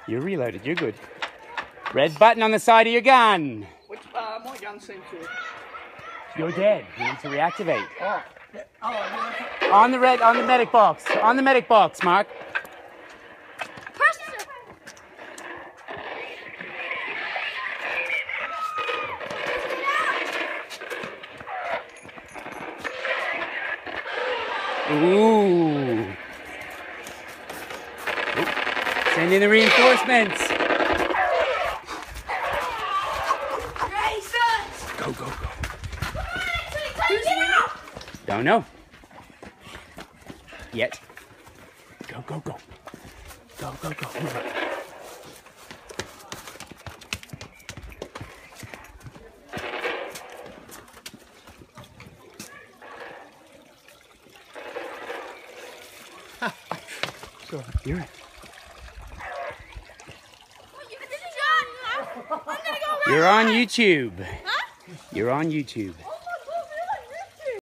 You're reloaded. You're good. Red button on the side of your gun. Which, my gun seems to... You're dead. You need to reactivate. Oh. Oh, On the medic box. On the medic box, Mark. Ooh. Send in the reinforcements. Go, go, go. Don't know. Yet. Go, go, go. Go, go, go. Go. You're it. You're on YouTube. Huh? You're on YouTube.